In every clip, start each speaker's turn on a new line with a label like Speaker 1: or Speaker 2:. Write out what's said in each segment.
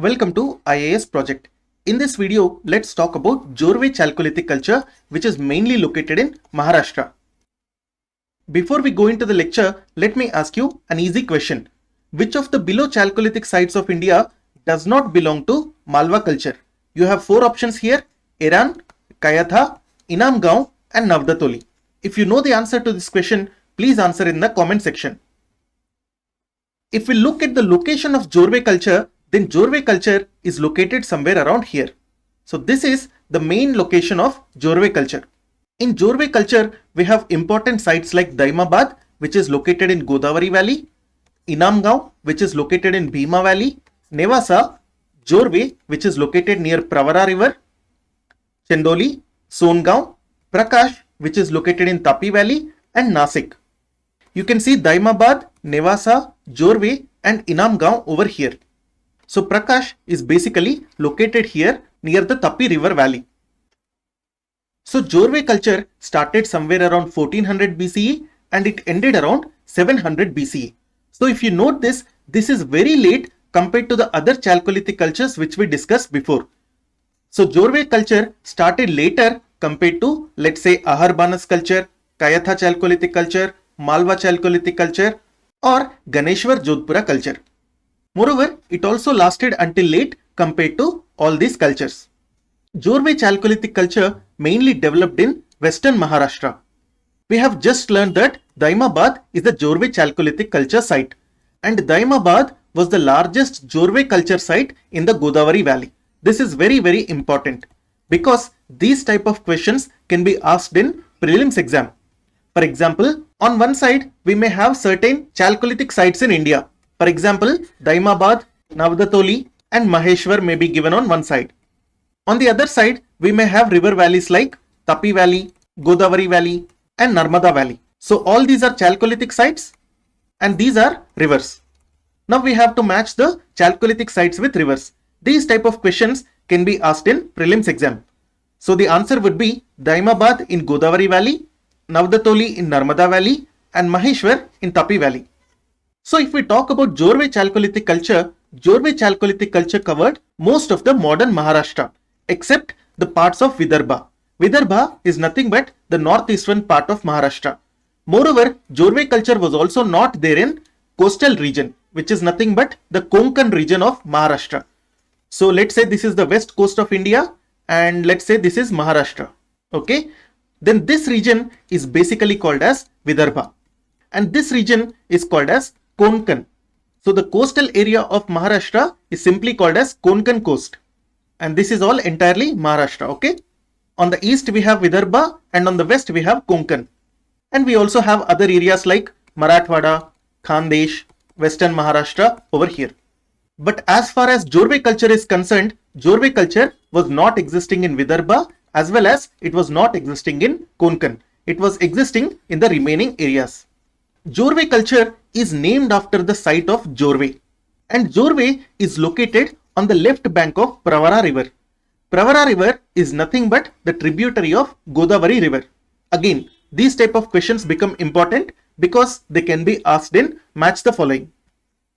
Speaker 1: Welcome to IAS project. In this video, let's talk about Jorwe Chalcolithic culture, which is mainly located in Maharashtra. Before we go into the lecture, let me ask you an easy question. Which of the below Chalcolithic sites of India does not belong to Malwa culture? You have four options here: Iran, Kayatha, Inamgaon and Navdatoli. If you know the answer to this question, please answer in the comment section. If we look at the location of Jorwe culture, then Jorwe culture is located somewhere around here. So this is the main location of Jorwe culture. In Jorwe culture, we have important sites like Daimabad, which is located in Godavari Valley, Inamgaon, which is located in Bhima Valley, Nevasa, Jorwe, which is located near Pravara River, Chandoli, Songaon, Prakash, which is located in Tapi Valley, and Nasik. You can see Daimabad, Nevasa, Jorwe and Inamgaon over here. So Prakash is basically located here near the Tapi River Valley. So Jorwe culture started somewhere around 1400 BCE and it ended around 700 BCE. So if you note this, this is very late compared to the other Chalcolithic cultures which we discussed before. So Jorwe culture started later compared to, let's say, Aharbanas culture, Kayatha Chalcolithic culture, Malwa Chalcolithic culture or Ganeshwar Jodhpura culture. Moreover, it also lasted until late compared to all these cultures. Jorwe Chalcolithic culture mainly developed in western Maharashtra. We have just learned that Daimabad is the Jorwe Chalcolithic culture site, and Daimabad was the largest Jorwe culture site in the Godavari Valley. This is very important because these type of questions can be asked in prelims exam. For example, on one side we may have certain Chalcolithic sites in India. For example, Daimabad, Navdatoli and Maheshwar may be given on one side. On the other side, we may have river valleys like Tapi Valley, Godavari Valley and Narmada Valley. So all these are Chalcolithic sites and these are rivers. Now we have to match the Chalcolithic sites with rivers. These type of questions can be asked in prelims exam. So the answer would be Daimabad in Godavari Valley, Navdatoli in Narmada Valley and Maheshwar in Tapi Valley. So if we talk about Jorwe Chalcolithic culture covered most of the modern Maharashtra except the parts of Vidarbha. Vidarbha is nothing but the northeastern part of Maharashtra. Moreover, Jorwe culture was also not there in coastal region, which is nothing but the Konkan region of Maharashtra. So let's say this is the west coast of India and let's say this is Maharashtra. Okay, then this region is basically called as Vidarbha and this region is called as Konkan. So the coastal area of Maharashtra is simply called as Konkan coast and this is all entirely Maharashtra. Okay, on the east we have Vidarbha and on the west we have Konkan, and we also have other areas like Marathwada, Khandesh, western Maharashtra over here. But as far as Jorwe culture is concerned, Jorwe culture was not existing in Vidarbha as well as it was not existing in Konkan. It was existing in the remaining areas. Jorwe culture is named after the site of Jorwe, and Jorwe is located on the left bank of Pravara River. Pravara River is nothing but the tributary of Godavari River. Again, these type of questions become important because they can be asked in match the following.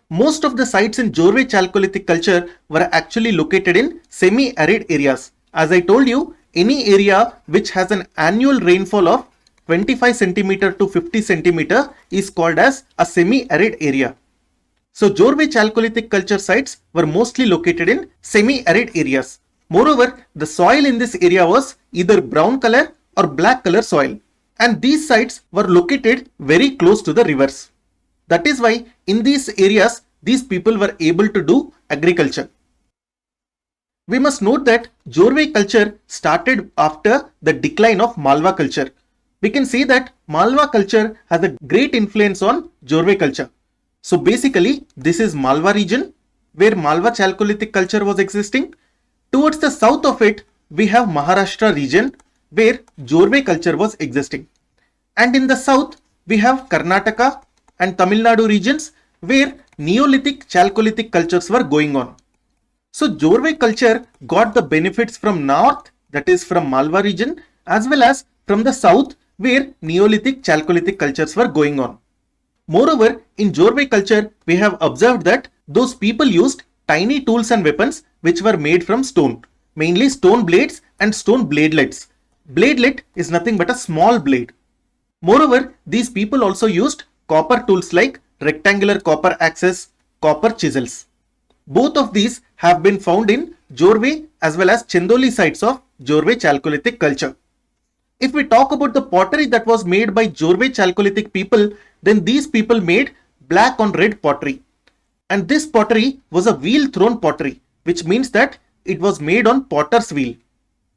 Speaker 1: Most of the sites in Jorwe Chalcolithic culture were actually located in semi-arid areas. As I told you, any area which has an annual rainfall of 25 cm to 50 cm is called as a semi-arid area. So Jorwe Chalcolithic culture sites were mostly located in semi-arid areas. Moreover, the soil in this area was either brown color or black color soil, and these sites were located very close to the rivers. That is why in these areas these people were able to do agriculture. We must note that Jorwe culture started after the decline of Malwa culture. We can say that Malwa culture has a great influence on Jorwe culture. So basically this is Malwa region where Malwa Chalcolithic culture was existing. Towards the south of it we have Maharashtra region where Jorwe culture was existing. And in the south we have Karnataka and Tamil Nadu regions where Neolithic Chalcolithic cultures were going on. So Jorwe culture got the benefits from north, that is from Malwa region, as well as from the south where Neolithic Chalcolithic cultures were going on. Moreover, in Jorwe culture, we have observed that those people used tiny tools and weapons which were made from stone, mainly stone blades and stone bladelets. Bladelet is nothing but a small blade. Moreover, these people also used copper tools like rectangular copper axes, copper chisels. Both of these have been found in Jorwe as well as Chandoli sites of Jorwe Chalcolithic culture. If we talk about the pottery that was made by Jorwe Chalcolithic people, then these people made black on red pottery. And this pottery was a wheel thrown pottery, which means that it was made on potter's wheel.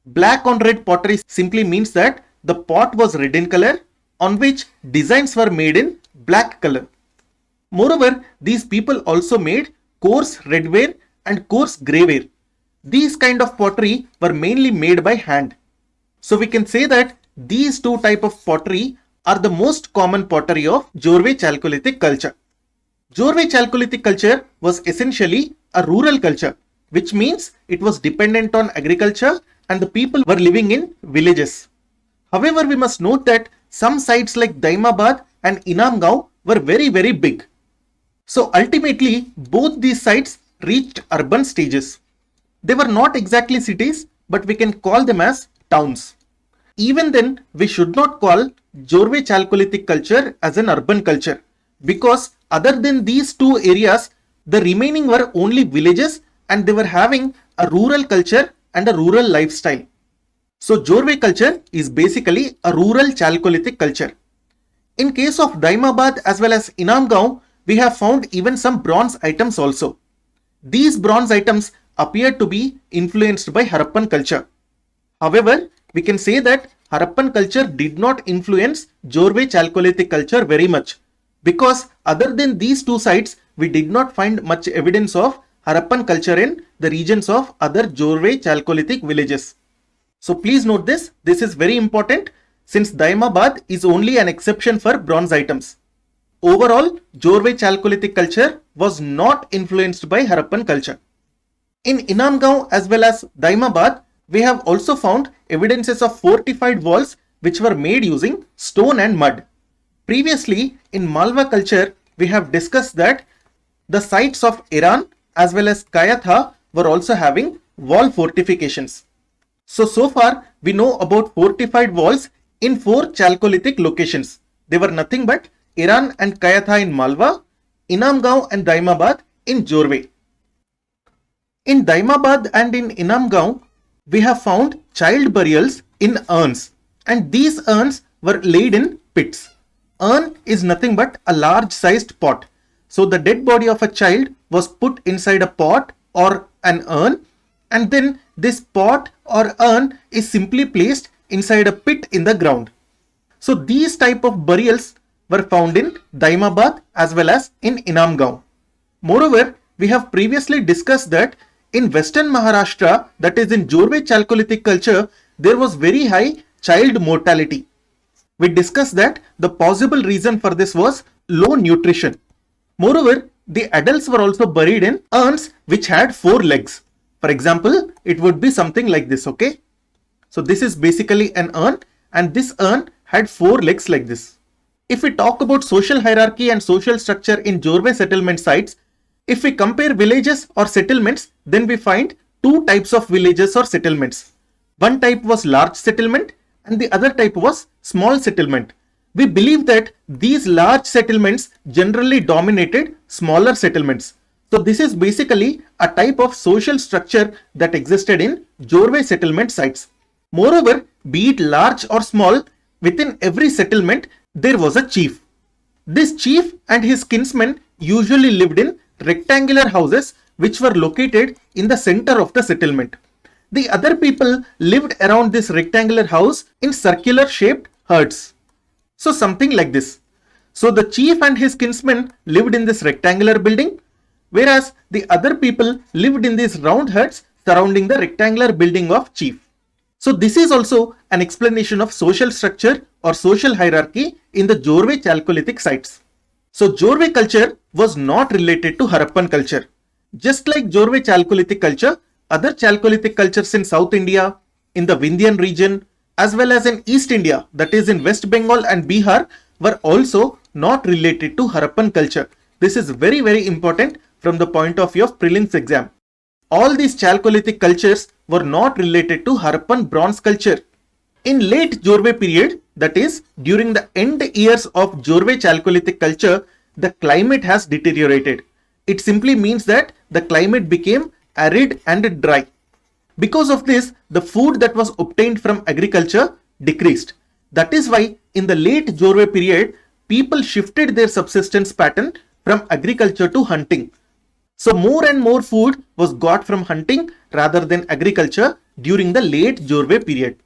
Speaker 1: Black on red pottery simply means that the pot was red in color, on which designs were made in black color. Moreover, these people also made coarse redware and coarse greyware. These kind of pottery were mainly made by hand. So we can say that these two type of pottery are the most common pottery of Jorwe Chalcolithic culture. Jorwe Chalcolithic culture was essentially a rural culture, which means it was dependent on agriculture and the people were living in villages. However, we must note that some sites like Daimabad and Inamgaon were very big. So ultimately, both these sites reached urban stages. They were not exactly cities, but we can call them as towns. Even then, we should not call Jorwe Chalcolithic culture as an urban culture, because other than these two areas, the remaining were only villages and they were having a rural culture and a rural lifestyle. So Jorwe culture is basically a rural Chalcolithic culture. In case of Daimabad as well as Inamgaon, we have found even some bronze items also. These bronze items appear to be influenced by Harappan culture. However, we can say that Harappan culture did not influence Jorwe Chalcolithic culture very much, because other than these two sites, we did not find much evidence of Harappan culture in the regions of other Jorwe Chalcolithic villages. So please note this is very important, since Daimabad is only an exception for bronze items. Overall, Jorwe Chalcolithic culture was not influenced by Harappan culture. In Inamgaon as well as Daimabad, we have also found evidences of fortified walls which were made using stone and mud. Previously, in Malwa culture, we have discussed that the sites of Iran as well as Kayatha were also having wall fortifications. So far, we know about fortified walls in 4 Chalcolithic locations. They were nothing but Iran and Kayatha in Malwa, Inamgaon and Daimabad in Jorwe. In Daimabad and in Inamgaon, we have found child burials in urns, and these urns were laid in pits. Urn is nothing but a large sized pot. So the dead body of a child was put inside a pot or an urn, and then this pot or urn is simply placed inside a pit in the ground. So these type of burials were found in Daimabad as well as in Inamgaon. Moreover, we have previously discussed that in Western Maharashtra, that is in Jorwe Chalcolithic culture, there was very high child mortality. We discussed that the possible reason for this was low nutrition. Moreover, the adults were also buried in urns which had 4 legs. For example, it would be something like this, okay? So this is basically an urn, and this urn had 4 legs like this. If we talk about social hierarchy and social structure in Jorwe settlement sites, if we compare villages or settlements, then we find 2 types of villages or settlements. One type was large settlement and the other type was small settlement. We believe that these large settlements generally dominated smaller settlements. So this is basically a type of social structure that existed in Jorwe settlement sites. Moreover, be it large or small, within every settlement there was a chief. This chief and his kinsmen usually lived in rectangular houses which were located in the center of the settlement. The other people lived around this rectangular house in circular shaped huts. So something like this. So the chief and his kinsmen lived in this rectangular building, whereas the other people lived in these round huts surrounding the rectangular building of chief. So this is also an explanation of social structure or social hierarchy in the Jorwe Chalcolithic sites. So Jorwe culture was not related to Harappan culture. Just like Jorwe Chalcolithic culture, other Chalcolithic cultures in South India, in the Vindhyan region, as well as in East India, that is in West Bengal and Bihar, were also not related to Harappan culture. This is very important from the point of view of prelims exam. All these Chalcolithic cultures were not related to Harappan bronze culture. In late Jorve period, that is during the end years of Jorve Chalcolithic culture, the climate has deteriorated. It simply means that the climate became arid and dry. Because of this, the food that was obtained from agriculture decreased. That is why in the late Jorve period, people shifted their subsistence pattern from agriculture to hunting. So more and more food was got from hunting rather than agriculture during the late Jorve period.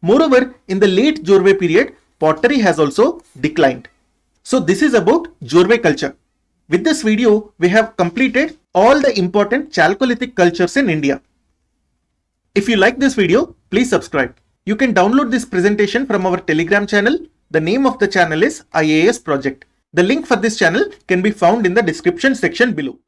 Speaker 1: Moreover, in the late Jorve period, pottery has also declined. So this is about Jorve culture. With this video, we have completed all the important Chalcolithic cultures in India. If you like this video, please subscribe. You can download this presentation from our Telegram channel. The name of the channel is IAS Project. The link for this channel can be found in the description section below.